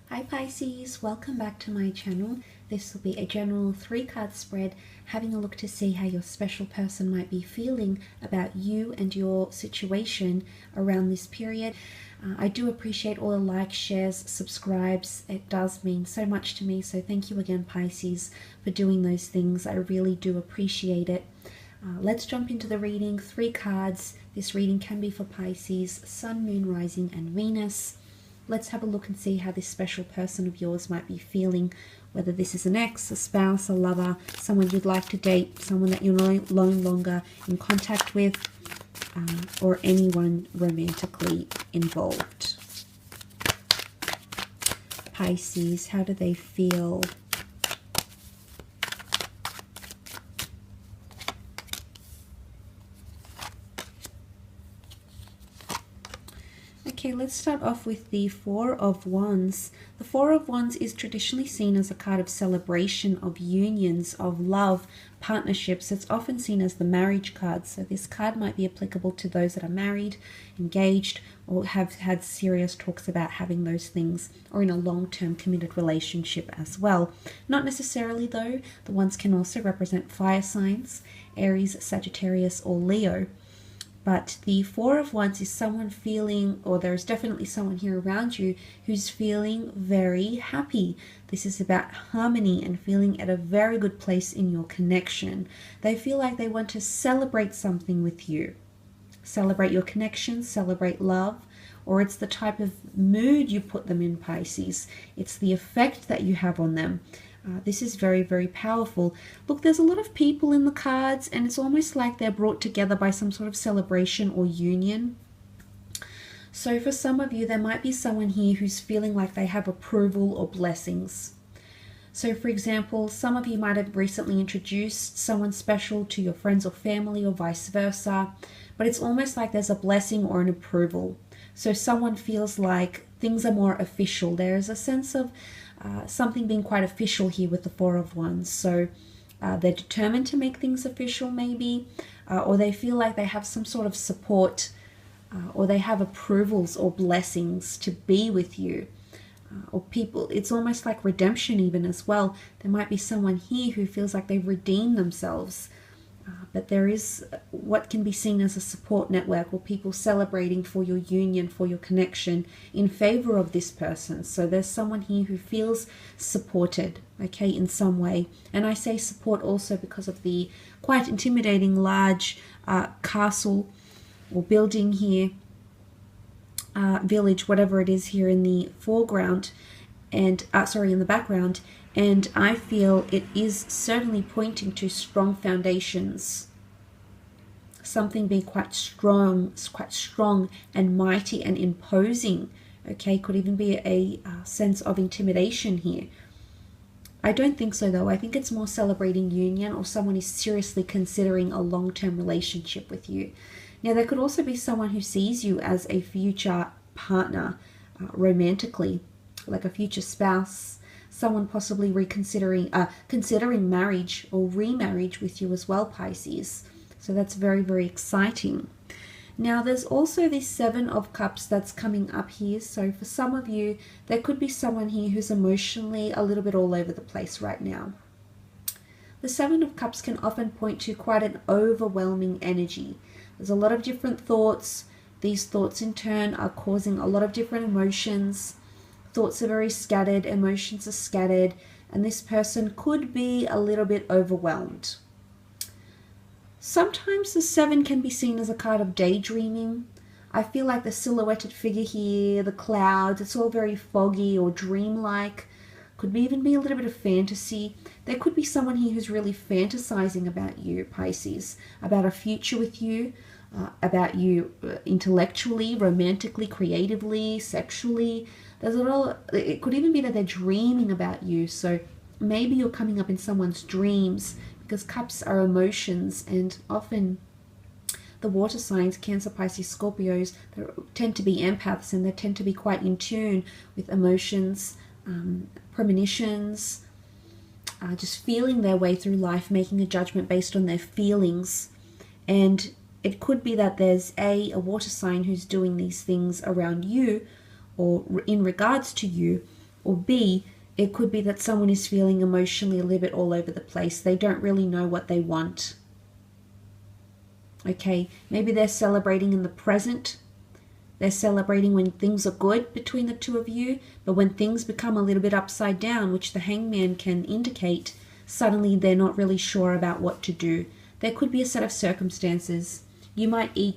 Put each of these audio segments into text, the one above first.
Hi Pisces, welcome back to my channel. This will be a general 3-card spread, having a look to see how your special person might be feeling about you and your situation around this period. I do appreciate all the likes, shares, subscribes. It does mean so much to me, so thank you again Pisces for doing those things. I really do appreciate it. Let's jump into the reading. 3 cards. This reading can be for Pisces, Sun, Moon, Rising and Venus. Let's have a look and see how this special person of yours might be feeling, whether this is an ex, a spouse, a lover, someone you'd like to date, someone that you're no longer in contact with, or anyone romantically involved. Pisces, how do they feel? Okay, let's start off with the Four of Wands. The Four of Wands is traditionally seen as a card of celebration, of unions, of love, partnerships. It's often seen as the marriage card. So this card might be applicable to those that are married, engaged, or have had serious talks about having those things, or in a long-term committed relationship as well. Not necessarily though. The wands can also represent fire signs, Aries, Sagittarius, or Leo. But the Four of Wands is someone feeling, or there's definitely someone here around you who's feeling very happy. This is about harmony and feeling at a very good place in your connection. They feel like they want to celebrate something with you. Celebrate your connection, celebrate love, or it's the type of mood you put them in, Pisces. It's the effect that you have on them. This is very, very powerful. Look, there's a lot of people in the cards, and it's almost like they're brought together by some sort of celebration or union. So for some of you, there might be someone here who's feeling like they have approval or blessings. So for example, some of you might have recently introduced someone special to your friends or family, or vice versa, but it's almost like there's a blessing or an approval. So someone feels like things are more official. There is a sense of something being quite official here with the Four of Wands. So they're determined to make things official maybe, or they feel like they have some sort of support, or they have approvals or blessings to be with you. Or people, it's almost like redemption even as well. There might be someone here who feels like they've redeemed themselves. But there is what can be seen as a support network, or people celebrating for your union, for your connection in favor of this person. So there's someone here who feels supported, okay, in some way. And I say support also because of the quite intimidating large castle or building here, village, whatever it is here in the foreground, and in the background. And I feel it is certainly pointing to strong foundations. Something being quite strong and mighty and imposing. Okay, could even be a sense of intimidation here. I don't think so though. I think it's more celebrating union, or someone is seriously considering a long-term relationship with you. Now there could also be someone who sees you as a future partner, romantically, like a future spouse. Someone possibly considering marriage or remarriage with you as well, Pisces. So that's very, very exciting. Now there's also this Seven of Cups that's coming up here. So for some of you, there could be someone here who's emotionally a little bit all over the place right now. The Seven of Cups can often point to quite an overwhelming energy. There's a lot of different thoughts. These thoughts in turn are causing a lot of different emotions. Thoughts are very scattered, emotions are scattered, and this person could be a little bit overwhelmed. Sometimes the 7 can be seen as a card of daydreaming. I feel like the silhouetted figure here, the clouds, it's all very foggy or dreamlike. Could even be a little bit of fantasy. There could be someone here who's really fantasizing about you, Pisces, about a future with you, about you intellectually, romantically, creatively, sexually. There's a lot. It could even be that they're dreaming about you. So maybe you're coming up in someone's dreams, because cups are emotions, and often the water signs, Cancer, Pisces, Scorpios, they tend to be empaths, and they tend to be quite in tune with emotions, premonitions, just feeling their way through life, making a judgment based on their feelings. And it could be that there's a water sign who's doing these things around you, or in regards to you, Or B, it could be that someone is feeling emotionally a little bit all over the place. They don't really know what they want. Okay, maybe they're celebrating in the present. They're celebrating when things are good between the two of you, but when things become a little bit upside down, which the Hangman can indicate, suddenly they're not really sure about what to do. There could be a set of circumstances. You might you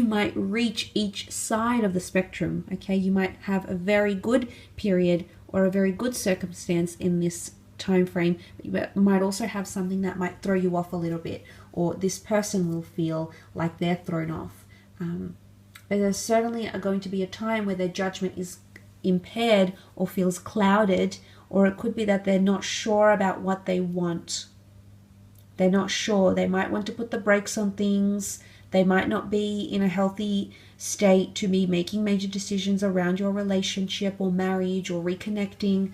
might reach each side of the spectrum, okay? You might have a very good period or a very good circumstance in this time frame, but you might also have something that might throw you off a little bit, or this person will feel like they're thrown off. But there's certainly going to be a time where their judgment is impaired or feels clouded, or it could be that they're not sure about what they want. They're not sure. They might want to put the brakes on things. They might not be in a healthy state to be making major decisions around your relationship or marriage or reconnecting.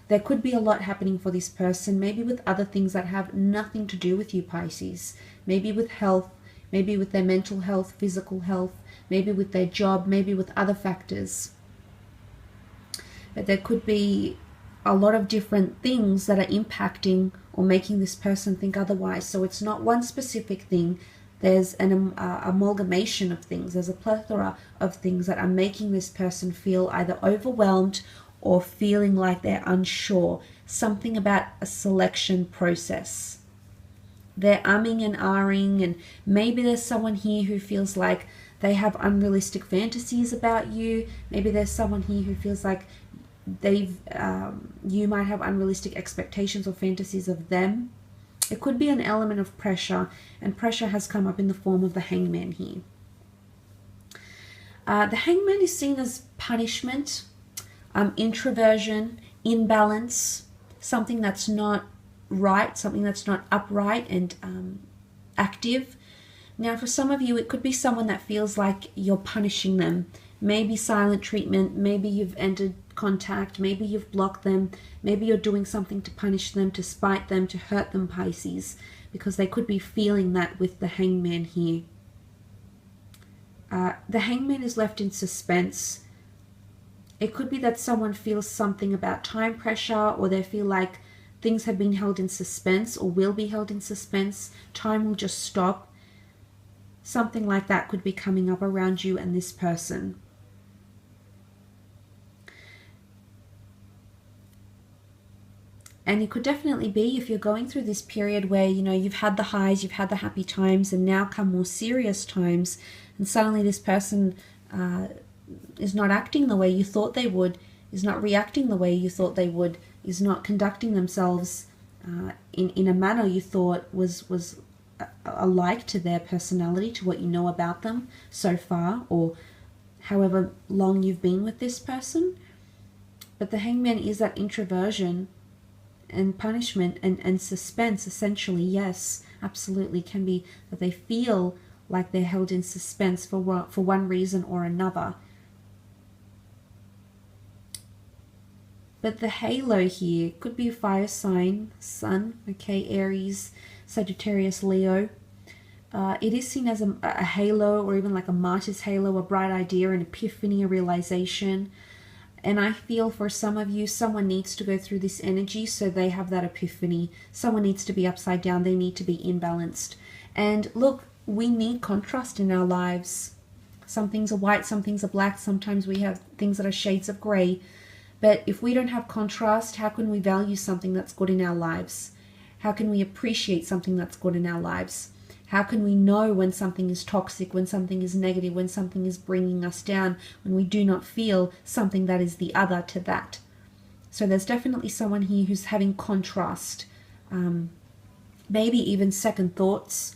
There could be a lot happening for this person, maybe with other things that have nothing to do with you, Pisces. Maybe with health, maybe with their mental health, physical health, maybe with their job, maybe with other factors. But there could be a lot of different things that are impacting or making this person think otherwise. So it's not one specific thing. There's an amalgamation of things. There's a plethora of things that are making this person feel either overwhelmed or feeling like they're unsure. Something about a selection process. They're umming and ahhing, and maybe there's someone here who feels like they have unrealistic fantasies about you. Maybe there's someone here who feels like you might have unrealistic expectations or fantasies of them. It could be an element of pressure, and pressure has come up in the form of the Hangman here. The Hangman is seen as punishment, introversion, imbalance, something that's not right, something that's not upright and active. Now, for some of you, it could be someone that feels like you're punishing them. Maybe silent treatment, maybe you've entered contact, maybe you've blocked them, maybe you're doing something to punish them, to spite them, to hurt them, Pisces, because they could be feeling that with the Hangman here. The Hangman is left in suspense. It could be that someone feels something about time pressure, or they feel like things have been held in suspense or will be held in suspense. Time will just stop. Something like that could be coming up around you and this person. And it could definitely be, if you're going through this period where, you know, you've had the highs, you've had the happy times, and now come more serious times, and suddenly this person is not acting the way you thought they would, is not reacting the way you thought they would, is not conducting themselves in a manner you thought was alike to their personality, to what you know about them so far, or however long you've been with this person. But the Hangman is that introversion and punishment and suspense, essentially. Yes, absolutely, can be that they feel like they're held in suspense for one reason or another. But the halo here could be a fire sign, Sun, okay, Aries, Sagittarius, Leo. It is seen as a halo, or even like a martyr's halo, a bright idea, an epiphany, a realization. And I feel for some of you, someone needs to go through this energy so they have that epiphany. Someone needs to be upside down. They need to be imbalanced. And look, we need contrast in our lives. Some things are white, some things are black. Sometimes we have things that are shades of gray. But if we don't have contrast, how can we value something that's good in our lives? How can we appreciate something that's good in our lives? How can we know when something is toxic, when something is negative, when something is bringing us down, when we do not feel something that is the other to that? So there's definitely someone here who's having contrast, maybe even second thoughts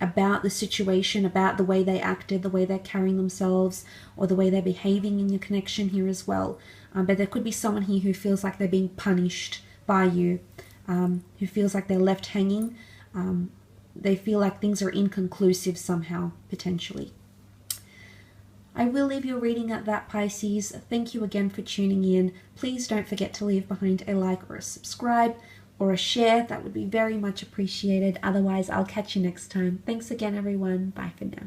about the situation, about the way they acted, the way they're carrying themselves, or the way they're behaving in your connection here as well. But there could be someone here who feels like they're being punished by you, who feels like they're left hanging. They feel like things are inconclusive somehow, potentially. I will leave your reading at that, Pisces. Thank you again for tuning in. Please don't forget to leave behind a like or a subscribe or a share. That would be very much appreciated. Otherwise, I'll catch you next time. Thanks again, everyone. Bye for now.